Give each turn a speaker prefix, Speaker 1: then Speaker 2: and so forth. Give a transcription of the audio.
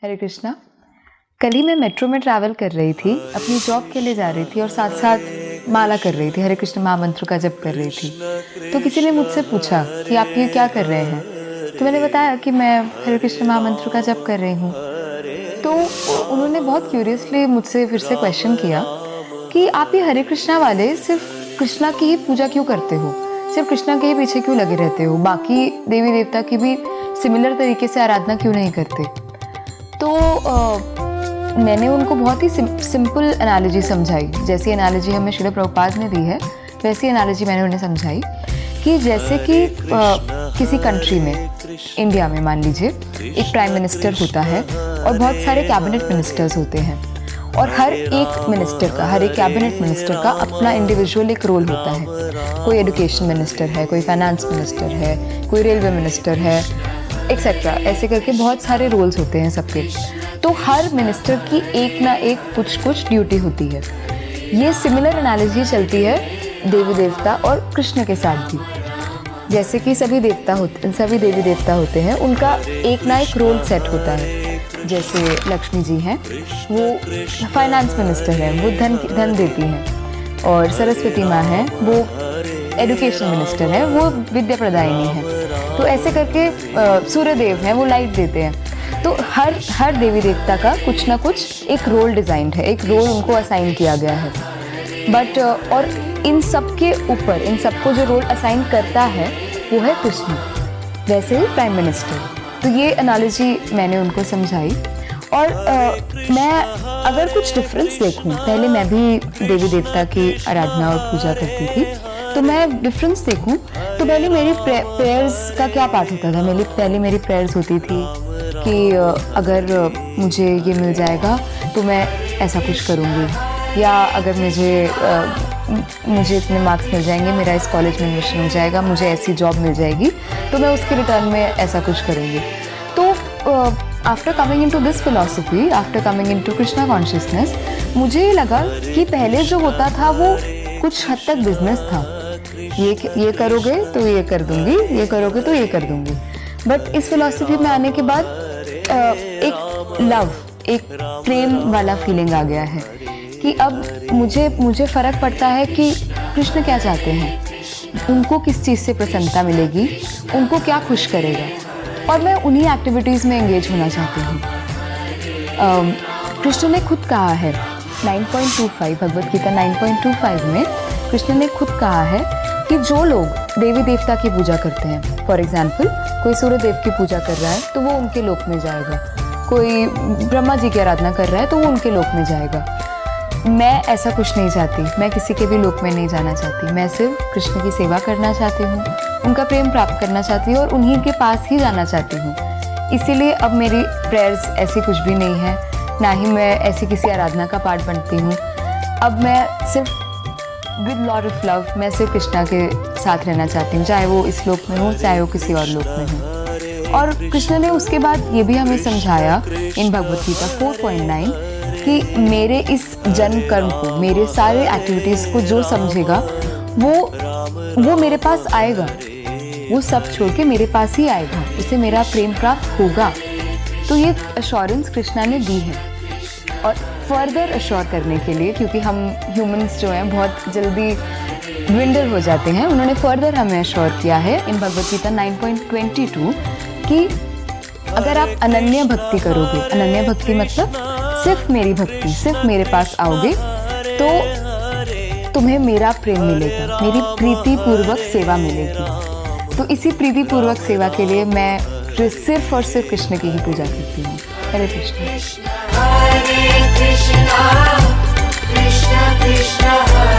Speaker 1: हरे कृष्णा। कल ही मैं मेट्रो में ट्रैवल कर रही थी, अपनी जॉब के लिए जा रही थी और साथ साथ माला कर रही थी, हरे कृष्ण महामंत्र का जप कर रही थी। तो किसी ने मुझसे पूछा कि आप ये क्या कर रहे हैं, तो मैंने बताया कि मैं हरे कृष्ण महामंत्र का जप कर रही हूँ। तो उन्होंने बहुत क्यूरियसली मुझसे फिर से क्वेश्चन किया कि आप ये हरे कृष्णा वाले सिर्फ कृष्णा की ही पूजा क्यों करते हो, सिर्फ कृष्णा के ही पीछे क्यों लगे रहते हो, बाकी देवी देवता की भी सिमिलर तरीके से आराधना क्यों नहीं करते। तो मैंने उनको बहुत ही सिंपल एनालॉजी समझाई, जैसी एनालॉजी हमें श्रील प्रभुपाद ने दी है वैसी एनालॉजी मैंने उन्हें समझाई कि जैसे कि किसी कंट्री में, इंडिया में मान लीजिए एक प्राइम मिनिस्टर होता है और बहुत सारे कैबिनेट मिनिस्टर्स होते हैं और हर एक मिनिस्टर का, हर एक कैबिनेट मिनिस्टर का अपना इंडिविजुअल एक रोल होता है। कोई एजुकेशन मिनिस्टर है, कोई फाइनेंस मिनिस्टर है, कोई रेलवे मिनिस्टर है, एक्सेट्रा, ऐसे करके बहुत सारे रोल्स होते हैं सबके। तो हर मिनिस्टर की एक ना एक कुछ ड्यूटी होती है। ये सिमिलर एनालॉजी चलती है देवी देवता और कृष्ण के साथ भी। जैसे कि सभी देवी देवता होते हैं, उनका एक ना एक रोल सेट होता है। जैसे लक्ष्मी जी हैं, वो फाइनेंस मिनिस्टर हैं, वो धन देती हैं, और सरस्वती माँ हैं, वो एजुकेशन मिनिस्टर हैं, वो विद्या प्रदायिनी हैं। तो ऐसे करके सूर्यदेव हैं, वो लाइट देते हैं। तो हर देवी देवता का कुछ ना कुछ एक रोल डिज़ाइंड है, एक रोल उनको असाइन किया गया है। बट और इन सब के ऊपर, इन सबको जो रोल असाइन करता है वो है कृष्ण, वैसे ही प्राइम मिनिस्टर। तो ये एनालॉजी मैंने उनको समझाई। और मैं अगर कुछ डिफरेंस देखूं, पहले मैं भी देवी देवता की आराधना और पूजा करती थी, तो मैं डिफरेंस देखूं तो पहले मेरी प्रेयर्स का क्या पार्ट होता था। पहले मेरी प्रेयर्स होती थी कि अगर मुझे ये मिल जाएगा तो मैं ऐसा कुछ करूँगी, या अगर मुझे इतने मार्क्स मिल जाएंगे, मेरा इस कॉलेज में एडमिशन हो जाएगा, मुझे ऐसी जॉब मिल जाएगी, तो मैं उसके रिटर्न में ऐसा कुछ करूँगी। तो after coming into this philosophy, after coming into Krishna consciousness, मुझे लगा कि पहले जो होता था वो कुछ हद तक बिजनेस था। ये करोगे तो ये कर दूंगी, ये करोगे तो ये कर दूंगी। बट इस फिलॉसफी में आने के बाद एक लव, एक प्रेम वाला फीलिंग आ गया है कि अब मुझे फ़र्क पड़ता है कि कृष्ण क्या चाहते हैं, उनको किस चीज़ से प्रसन्नता मिलेगी, उनको क्या खुश करेगा, और मैं उन्हीं एक्टिविटीज़ में एंगेज होना चाहती हूँ। कृष्ण ने खुद कहा है 9.25 भगवद गीता 9.25 में कृष्ण ने खुद कहा है कि जो लोग देवी देवता की पूजा करते हैं, फॉर एग्जाम्पल कोई सूर्यदेव की पूजा कर रहा है तो वो उनके लोक में जाएगा, कोई ब्रह्मा जी की आराधना कर रहा है तो वो उनके लोक में जाएगा। मैं ऐसा कुछ नहीं चाहती, मैं किसी के भी लोक में नहीं जाना चाहती। मैं सिर्फ कृष्ण की सेवा करना चाहती हूँ, उनका प्रेम प्राप्त करना चाहती हूँ और उन्हीं के पास ही जाना चाहती हूँ। इसीलिए अब मेरी प्रेयर्स ऐसी कुछ भी नहीं है, ना ही मैं ऐसी किसी आराधना का पार्ट बनती हूँ। अब मैं सिर्फ विद लॉट ऑफ लव, मैं सिर्फ कृष्णा के साथ रहना चाहती हूँ, चाहे वो इस लोक में हो, चाहे वो किसी और लोक में हो। और कृष्ण ने उसके बाद ये भी हमें समझाया इन भगवद गीता 4.9 कि मेरे इस जन्म कर्म को, मेरे सारे एक्टिविटीज़ को जो समझेगा वो मेरे पास आएगा, वो सब छोड़ के मेरे पास ही आएगा, उसे मेरा प्रेम प्राप्त होगा। तो ये अश्योरेंस कृष्णा ने दी है। और फर्दर अश्योर करने के लिए, क्योंकि हम ह्यूमंस जो हैं बहुत जल्दी ड्विंडल हो जाते हैं, उन्होंने फर्दर हमें अश्योर किया है इन भगवद गीता 9.22 कि अगर आप अनन्य भक्ति करोगे, अनन्य भक्ति मतलब सिर्फ मेरी भक्ति, सिर्फ मेरे पास आओगे, तो तुम्हें मेरा प्रेम मिलेगा, मेरी प्रीतिपूर्वक सेवा मिलेगी। तो इसी प्रीतिपूर्वक सेवा के लिए मैं सिर्फ और सिर्फ कृष्ण की ही पूजा करती हूँ। हरे Krishna.
Speaker 2: Hare Krishna, Krishna Krishna Hare